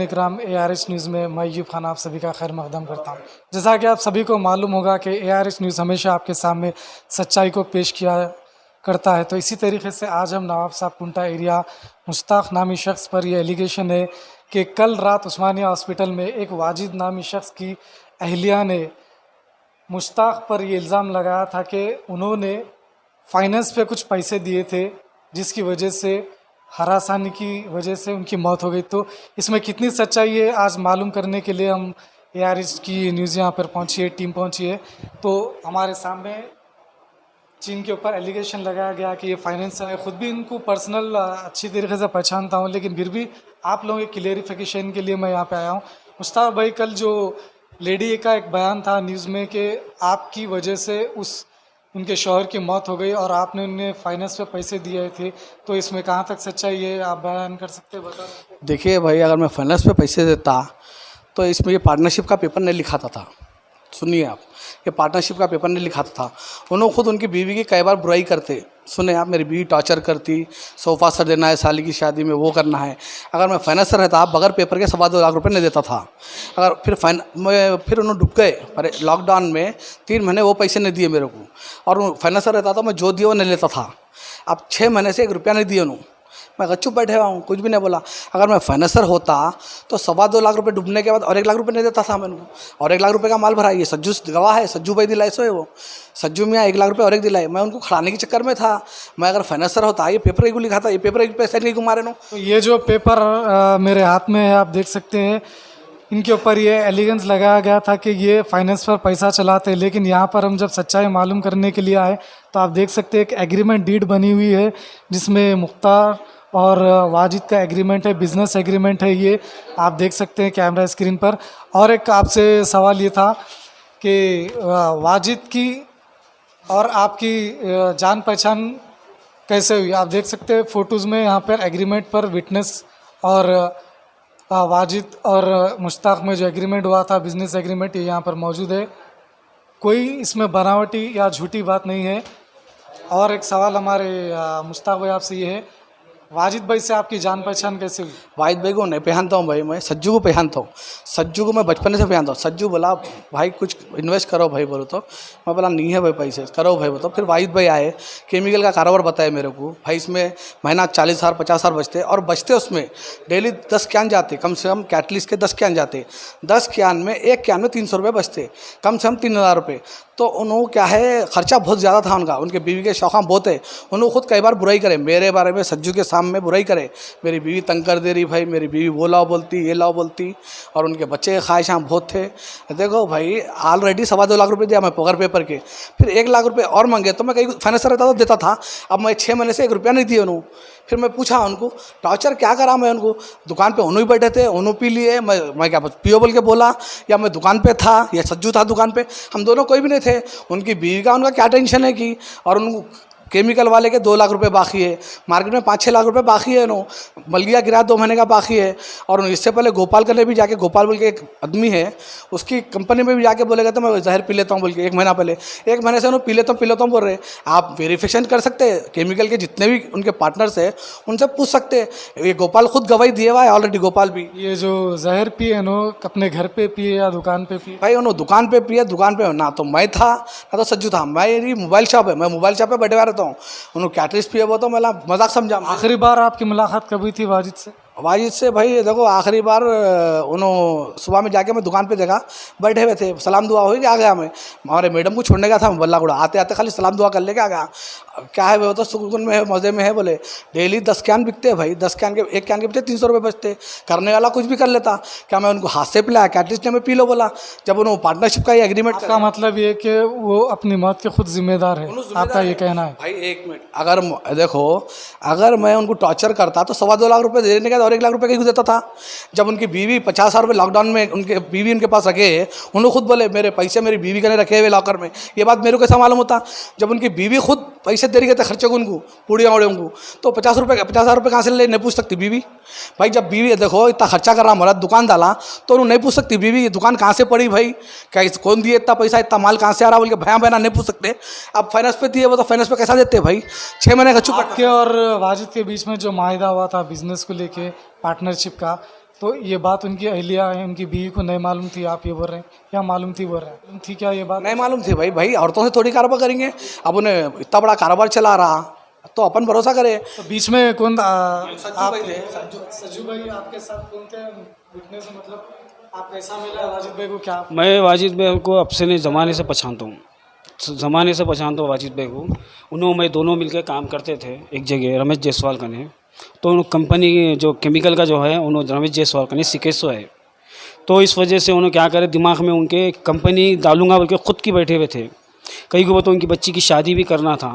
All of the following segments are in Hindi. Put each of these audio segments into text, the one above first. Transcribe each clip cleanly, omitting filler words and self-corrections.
इकराम ARH न्यूज़ में मैं यूब खान आप सभी का खैर मकदम करता हूँ। जैसा कि आप सभी को मालूम होगा कि ARH न्यूज़ हमेशा आपके सामने सच्चाई को पेश किया करता है, तो इसी तरीके से आज हम नवाब साहब कुंटा एरिया मुश्ताक नामी शख्स पर यह एलिगेशन है कि कल रात उस्मानिया हॉस्पिटल में एक वाजिद नामी शख्स की अहलिया ने मुश्ताक पर ये इल्ज़ाम लगाया था कि उन्होंने फाइनेंस पे कुछ पैसे दिए थे, जिसकी वजह से हरासानी की वजह से उनकी मौत हो गई। तो इसमें कितनी सच्चाई है आज मालूम करने के लिए हम ARH की न्यूज़ यहाँ पर पहुँची है, टीम पहुँची है। तो हमारे सामने जिनके ऊपर एलिगेशन लगाया गया कि ये फाइनेंस है, खुद भी इनको पर्सनल अच्छी तरीके से पहचानता हूँ, लेकिन फिर भी आप लोगों के क्लियरिफिकेशन के लिए मैं यहाँ पे आया हूँ। मुश्ताक भाई, कल जो लेडी का एक बयान था न्यूज़ में कि आपकी वजह से उनके शौहर की मौत हो गई और आपने उन्हें फाइनेंस पे पैसे दिए थे, तो इसमें कहाँ तक सच्चाई है, आप बयान कर सकते हैं, बता सकते हैं? देखिए भाई, अगर मैं फाइनेंस पे पैसे देता तो इसमें ये पार्टनरशिप का पेपर नहीं लिखाता था। सुनिए आप, ये पार्टनरशिप का पेपर नहीं लिखाता था। उन्होंने खुद उनकी बीवी की कई बार बुराई करते। सुने आप, मेरी बीवी टॉर्चर करती, सोफ़ा सर देना है साली की शादी में, वो करना है। अगर मैं फाइनेंसर रहता, आप बगैर पेपर के 2.25 लाख रुपए नहीं देता था। अगर फिर उन्होंने डूब गए, पर लॉकडाउन में 3 महीने वो पैसे नहीं दिए मेरे को, और फाइनेंसर रहता तो मैं जो दिया वो नहीं लेता था। अब 6 महीने से 1 रुपया नहीं दिए उन्होंने। मैं चुप बैठे हुआ हूँ, कुछ भी नहीं बोला। अगर मैं फाइनेंसर होता तो 2.25 लाख रुपए डूबने के बाद और 1 लाख रुपए नहीं देता था मैं उनको, और 1 लाख रुपए का माल भरा। ये सज्जू गवाह है, सज्जू भाई दिलाए, सो है वो सज्जू मियाँ 1 लाख रुपए और एक दिलाए। मैं उनको खड़ाने के चक्कर में था। मैं अगर फाइनेंसर होता, ये पेपर एक लिखा था, ये पेपर एक पैसे नहीं घुमा रहे नो। तो ये जो पेपर मेरे हाथ में है, आप देख सकते हैं, इनके ऊपर ये एलिगेंस लगाया गया था कि ये फाइनेंस पर पैसा चलाते हैं। लेकिन यहाँ पर हम जब सच्चाई मालूम करने के लिए आए तो आप देख सकते हैं एक एग्रीमेंट डीड बनी हुई है, जिसमें मुख्तार और वाजिद का एग्रीमेंट है, बिज़नेस एग्रीमेंट है। ये आप देख सकते हैं कैमरा स्क्रीन पर। और एक आपसे सवाल ये था कि वाजिद की और आपकी जान पहचान कैसे हुई? आप देख सकते हैं फ़ोटोज़ में यहाँ पर एग्रीमेंट पर विटनेस और वाजिद और मुश्ताक में जो एग्रीमेंट हुआ था, बिज़नेस एग्रीमेंट, ये यहाँ पर मौजूद है। कोई इसमें बनावटी या झूठी बात नहीं है। और एक सवाल हमारे मुश्ताक भाई आपसे ये है, वाजिद भाई से आपकी जान पहचान कैसे हुई? वाहिद भाई को नहीं पहचानता हूँ भाई, मैं सज्जू को पहचानता हूँ। सज्जू को मैं बचपन से पहचानता हूँ। सज्जू बोला भाई कुछ इन्वेस्ट करो भाई, बोलो तो मैं बोला नहीं है भाई पैसे, करो भाई बोलो। फिर वाहिद भाई आए, केमिकल का कारोबार बताया मेरे को भाई, इसमें महीना 40,000 50,000 बचते, और बचते उसमें डेली 10 कैन जाते, कम से कम कैटलिस्ट के 10 कैन जाते। 10 कैन में, एक कैन में 300 रुपये बचते, कम से कम 3,000 रुपये। तो उन्होंने क्या है, खर्चा बहुत ज़्यादा था उनका, उनके बीवी के शौक़ बहुत है। उन्होंने खुद कई बार बुराई करे मेरे बारे में, सज्जू के सामने बुराई करे, मेरी बीवी तंग कर दे रही भाई, मेरी बीवी वो लाओ बोलती, ये लाओ बोलती, और उनके बच्चे के ख्वाहिशां बहुत थे। देखो भाई, ऑलरेडी 2.25 लाख रुपए दिया मैं पगार पेपर के, फिर 1 लाख रुपए और मांगे, तो मैं कहीं फाइनेंसर रहता तो देता था। अब मैं 6 महीने से 1 रुपया नहीं दिए उन्होंने। फिर मैं पूछा उनको, टॉर्चर क्या करा मैं उनको? दुकान पे उन्होंने बैठे थे, उन्होंने पी लिए, मैं क्या पियो बोल के बोला, या मैं दुकान पे था, या सज्जू था दुकान पे, हम दोनों कोई भी नहीं थे। उनकी बीवी का उनका क्या टेंशन है कि, और उनको केमिकल वाले के 2 लाख रुपए बाकी है, मार्केट में 5-6 लाख रुपए बाकी है। नो मलगिया गिरा 2 महीने का बाकी है। और इससे पहले गोपाल करने भी जाके, गोपाल बोल के एक आदमी है, उसकी कंपनी में भी जाके बोलेगा तो मैं जहर पी लेता हूँ बोल के 1 महीना पहले, 1 महीने से उन्होंने पी लेता हूँ बोल रहे। आप वेरिफिकेशन कर सकते हैं, केमिकल के जितने भी उनके पार्टनर्स है उनसे पूछ सकते हैं। ये गोपाल खुद गवाही दिए हुआ है ऑलरेडी, गोपाल भी। ये जो जहर पिए नो, अपने घर पे पिए या दुकान पे पिए? भाई उन्होंने दुकान पे पिए, दुकान पे ना तो मैं था ना तो सज्जू था। मेरी मोबाइल शॉप है, मैं मोबाइल शॉप पे बैठे हुआ रहता हूँ। उन्होंने कैटरिस्ट पिए वो तो मैं मजाक समझा। आखिरी बार आपकी मुलाकात कब हुई थी वाजिद से? वाजिद से भाई देखो, आखिरी बार उन्होंने सुबह में जाके मैं दुकान पे देखा, बैठे हुए थे, सलाम दुआ हुई कि आ गया मैं। हमारे मैडम को छोड़ने का था, मैं बल्लागुड़ा आते आते खाली सलाम दुआ कर लेके आ गया। क्या है वो तो सुकून में है, मज़े में है। बोले डेली 10 कैन बिकते हैं भाई, 10 कैन के, 1 कैन के बचते 300 रुपये बचते। करने वाला कुछ भी कर लेता, क्या मैं उनको हाथ से पिलाया? कैटलिस्ट ने मैं पी लो बोला। जब उन्होंने पार्टनरशिप का ये एग्रीमेंट का मतलब ये कि वो अपनी मौत के खुद जिम्मेदार है, आपका ये कहना है? भाई 1 मिनट, अगर देखो, अगर मैं उनको टॉर्चर करता तो 2.25 लाख रुपये देने के बाद और 1 लाख रुपये कहीं देता था। जब उनकी बीवी 50,000 रुपये लॉकडाउन में उनके बीवी उनके पास रखे, उन्होंने खुद बोले मेरे पैसे मेरी बीवी के ने रखे हुए लॉकर में। ये बात मेरे को कैसा मालूम होता? जब उनकी बीवी खुद पैसे दे रही थे खर्चे को उनको, पूड़ियाँ उड़े उनको, तो 50,000 रुपये कहाँ से ले? नहीं पूछ सकती बीवी। भाई जब बीवी देखो इतना खर्चा कर रहा, मरद दुकान डाला, तो उन्होंने नहीं पूछ सकती बीवी ये दुकान कहाँ से पड़ी भाई, क्या कौन दिए इतना पैसा, इतना माल कहाँ से आ रहा बोल के भया बहना नहीं पूछ सकते। अब फाइनेंस पे दिए वो तो फाइनेंस पे कैसा देते भाई? 6 महीने का चुप। आपके और वाजिद के बीच में जो माहिदा हुआ था बिजनेस को लेके, पार्टनरशिप का, तो ये बात उनकी अहलिया है, उनकी बीवी को नहीं मालूम थी, आप ये बोल रहे हैं, या मालूम थी बोल रहे हैं? मालूम थी क्या ये बात? नहीं मालूम थी भाई, भाई औरतों से थोड़ी कारोबार करेंगे। अब उन्हें इतना बड़ा कारोबार चला रहा तो अपन भरोसा करे। तो बीच में कौन आप भाई थे। सज्जू भाई आपके साथ कौन थे विटनेस, मतलब आप कैसा मिला वाजिद भाई को? क्या मैं वाजिद भाई को अब से नहीं ज़माने से पहचानता हूँ, ज़माने से पहचानता हूँ वाजिद भाई को। उन्होंने मैं दोनों मिलकर काम करते थे एक जगह, रमेश जायसवाल का ने। तो उन कंपनी जो केमिकल का जो है उन्होंने रमेश जायसवाल का ने सिकेसो है। तो इस वजह से उन्होंने क्या करे, दिमाग में उनके कंपनी डालूंगा बोल के खुद की बैठे हुए थे। कहीं को तो उनकी बच्ची की शादी भी करना था।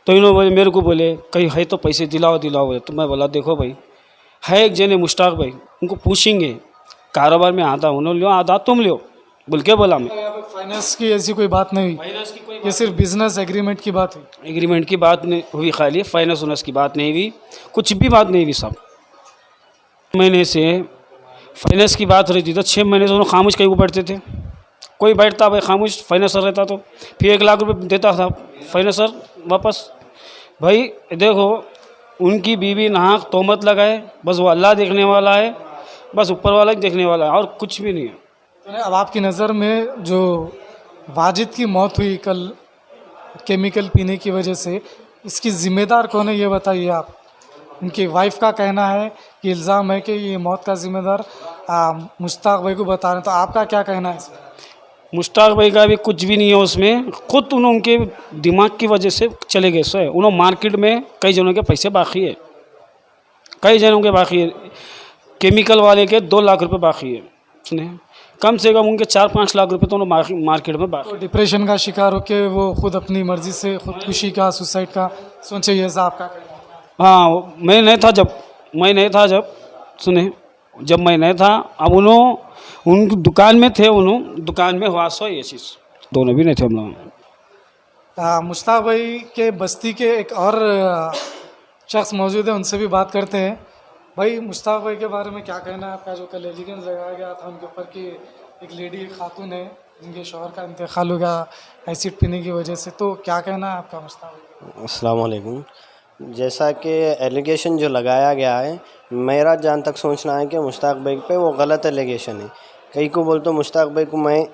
तो इन्होंने बोले, मेरे को बोले कहीं है तो पैसे दिलाओ दिलाओ बोले। तो मैं बोला देखो भाई, है एक जने मुश्ताक भाई, उनको पूछेंगे कारोबार में आधा उन्होंने लो आधा तुम लो बोल के बोला। मैं यहाँ पे फाइनेंस की ऐसी कोई बात नहीं हुई, फाइनेंस की कोई ये सिर्फ बिजनेस एग्रीमेंट की बात हुई? एग्रीमेंट की बात नहीं हुई, खाली फाइनेंस उनेंस की बात नहीं हुई, कुछ भी बात नहीं हुई। सब महीने से फाइनेंस की बात रही थी तो 6 महीने से उन्होंने खामोश कहीं को बैठते थे। कोई बैठता भाई खामोश, फाइनेंसर रहता तो फिर 1 लाख रुपए देता था फाइनेंसर वापस। भाई देखो, उनकी बीवी नाहक तोहमत लगाए, बस वो अल्लाह देखने वाला है, बस ऊपर वाला ही देखने वाला है और कुछ भी नहीं है। तो अब आपकी नज़र में जो वाजिद की मौत हुई कल केमिकल पीने की वजह से, इसकी ज़िम्मेदार कौन है ये बताइए आप? उनकी वाइफ का कहना है कि इल्ज़ाम है कि ये मौत का ज़िम्मेदार मुश्ताक भाई को बता रहे हैं, तो आपका क्या कहना है इसमें? मुश्ताक भाई का भी कुछ भी नहीं है उसमें, खुद उनके दिमाग की वजह से चले गए। सो उन्होंने मार्केट में कई जनों के पैसे बाकी है, कई जनों के बाकी है। केमिकल वाले के 2 लाख रुपए बाकी है, सुने कम से कम उनके 4-5 लाख रुपए तो उन्होंने मार्केट में बाकी। तो डिप्रेशन का शिकार होकर वो खुद अपनी मर्ज़ी से खुदकुशी का, सुसाइड का सोचे, ये ऐसा आपका कहना है? हाँ, मैं नहीं था जब सुने, जब मैं नहीं था, अब उनकी दुकान में थे, दुकान में हुआ सो ये चीज़, दोनों भी नहीं थे हम लोग। मुश्ताक भाई के बस्ती के एक और शख्स मौजूद है, उनसे भी बात करते हैं। भाई मुश्ताक भाई के बारे में क्या कहना है आपका? जो कल एलिगेंस लगाया गया था उनके ऊपर कि एक लेडी खातून है जिनके शौहर का इंतकाल हो गया एसिड पीने की वजह से, तो क्या कहना है आपका मुश्ताक भाई? अस्सलाम वालेकुम। जैसा कि एलिगेशन जो लगाया गया है, मेरा जहाँ तक सोचना है कि मुश्ताक भाई पे वो गलत एलिगेशन है। कई को बोलते मुश्ताक भाई को, मैं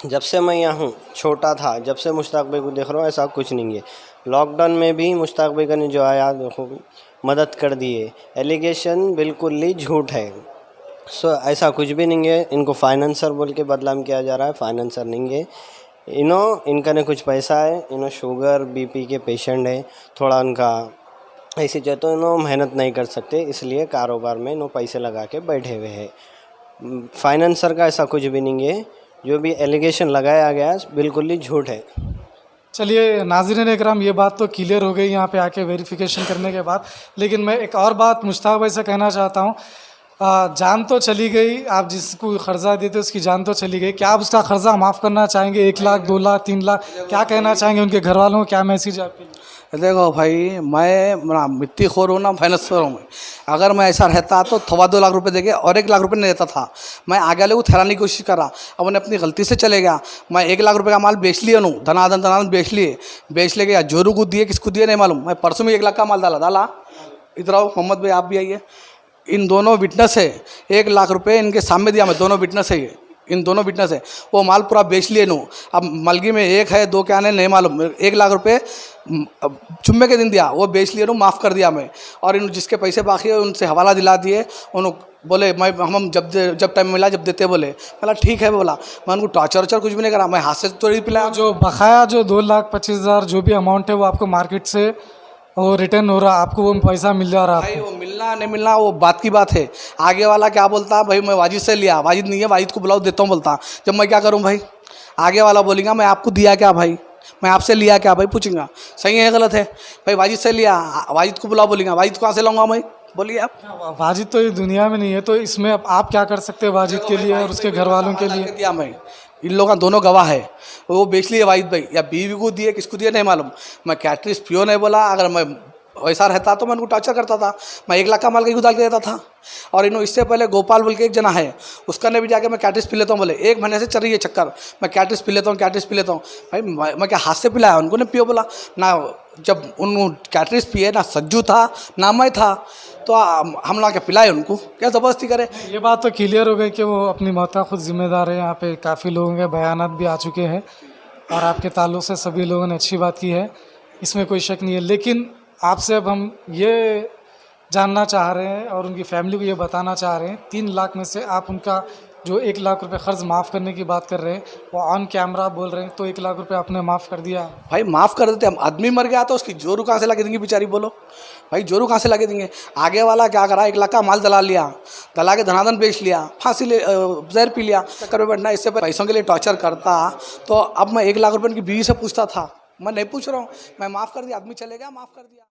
जब से मैं यहाँ हूँ, छोटा था जब से मुश्ताक भाई को देख रहा हूँ, ऐसा कुछ नहीं है। लॉकडाउन में भी मुश्ताक भाई का ने जो आया देखो मदद कर दी है। एलिगेशन बिल्कुल ही झूठ है। ऐसा कुछ भी नहीं है। इनको फाइनेंसर बोल के बदनाम किया जा रहा है, फाइनेंसर नहीं है। इनका ने कुछ पैसा है, इन्हों शुगर बीपी के पेशेंट है, थोड़ा उनका ऐसे चाहे तो इन्हों मेहनत नहीं कर सकते, इसलिए कारोबार में इन्हों पैसे लगा के बैठे हुए हैं। फाइनेंसर का ऐसा कुछ भी नहीं है। जो भी एलिगेशन लगाया गया है बिल्कुल ही झूठ है। चलिए नाज़रीन इकराम, ये बात तो क्लियर हो गई यहाँ पे आके वेरिफिकेशन करने के बाद। लेकिन मैं एक और बात मुश्ताक भाई से कहना चाहता हूँ। जान तो चली गई, आप जिसको कर्जा देते उसकी जान तो चली गई, क्या आप उसका कर्जा माफ़ करना चाहेंगे? 1 लाख, 2 लाख, 3 लाख, क्या कहना चाहेंगे उनके घर वालों को? क्या मैसेज आपके लिए? देखो भाई, मैं मिट्टी खोर हूँ ना, फाइनेंसर हूँ मैं। अगर मैं ऐसा रहता तो 2.25 लाख रुपए देके और 1 लाख रुपए नहीं देता था। मैं आगे वाले को ठहराने की कोशिश करा, अब उन्हें अपनी गलती से चले गया। मैं 1 लाख रुपए का माल बेच लिया नू, धनाधन बेच ले गया। जोरू को दिए, किसको दिए नहीं मालूम। मैं परसों में 1 लाख का माल डाला। इधर आओ मोहम्मद भाई, आप भी आइए। इन दोनों विटनेस है, 1 लाख रुपए इनके सामने दिया मैं, दोनों विटनेस है ये, इन दोनों विटनेस है। वो माल पूरा बेच लिए नू। अब मलगी में 1 है 2 क्या नहीं मालूम। 1 लाख रुपए जुम्मे के दिन दिया, वो बेच लिए नू, माफ़ कर दिया मैं। और इन जिसके पैसे बाकी है उनसे हवाला दिला दिए। उन्होंने बोले हम जब टाइम मिला जब देते बोले। बोला ठीक है बोला। मैं उनको टॉर्चर कुछ भी नहीं करा, मैं हाथ से तो नहीं पिलाया। जो बकाया जो 2,25,000 जो भी अमाउंट है वो आपको मार्केट से वो रिटर्न हो रहा, आपको वो पैसा मिल जा रहा भाई है? वो मिलना नहीं मिलना वो बात की बात है। आगे वाला क्या बोलता, भाई मैं वाजिद से लिया, वाजिद नहीं है, वाजिद को बुलाओ देता हूँ बोलता। जब मैं क्या करूँ भाई? आगे वाला बोलेगा मैं आपको दिया क्या भाई, मैं आपसे लिया क्या भाई, पूछूंगा सही है गलत है। भाई वाजिद से लिया, वाजिद को बुलाओ बोलेगा, वाजिद को कहाँ से लाऊंगा मैं? बोलिए आप। वाजिद तो ये दुनिया में नहीं है, तो इसमें आप क्या कर सकते हैं वाजिद के लिए और उसके घर वालों के लिए? दिया मैं, इन लोगों का दोनों गवाह है। वो बेच लिए वाजिद भाई, या बीवी को दिए किसको दिए नहीं मालूम। मैं कैटरिस पियो नहीं बोला। अगर मैं वैसा रहता तो मैं उनको टॉर्चर करता था। मैं 1 लाख का माल कहीं उधार दे देता था। और इन्हों इससे पहले गोपाल बोल के एक जना है, उसका ने भी जाके मैं कैटिस पी लेता हूँ बोले, 1 महीने से चल रही है चक्कर, मैं कैटिस पी लेता हूँ, कैटिस पी लेता हूँ। भाई मैं क्या हाथ से पिलाया उनको, ने पियो बोला ना। जब उन कैटिस पिए ना सज्जू था ना मैं था, तो हम ला के पिलाए उनको, क्या ज़बरदस्ती करे। ये बात तो क्लियर हो गई कि वो अपनी मौत का खुद जिम्मेदार है। यहाँ पे काफ़ी लोगों के बयानात भी आ चुके हैं और आपके ताल्लुक से सभी लोगों ने अच्छी बात की है, इसमें कोई शक नहीं है। लेकिन आपसे अब हम ये जानना चाह रहे हैं और उनकी फैमिली को ये बताना चाह रहे हैं, 3 लाख में से आप उनका जो 1 लाख रुपए क़र्ज़ माफ़ करने की बात कर रहे हैं, वो ऑन कैमरा बोल रहे हैं, तो 1 लाख रुपए आपने माफ़ कर दिया? भाई माफ़ कर देते हम, आदमी मर गया तो उसकी जोरू कहाँ से ला के देंगे बेचारी, बोलो भाई जोरू कहाँ से ला के देंगे। आगे वाला क्या करा, 1 लाख का माल दला लिया, दला के धनाधन बेच लिया, फांसी ले जहर पी लिया, चक्कर में बैठना। इससे पैसों के लिए टॉर्चर करता तो अब मैं 1 लाख रुपए की बीवी से पूछता था, मैं नहीं पूछ रहा हूँ। मैं माफ़ कर दिया, आदमी चले गया, माफ़ कर दिया।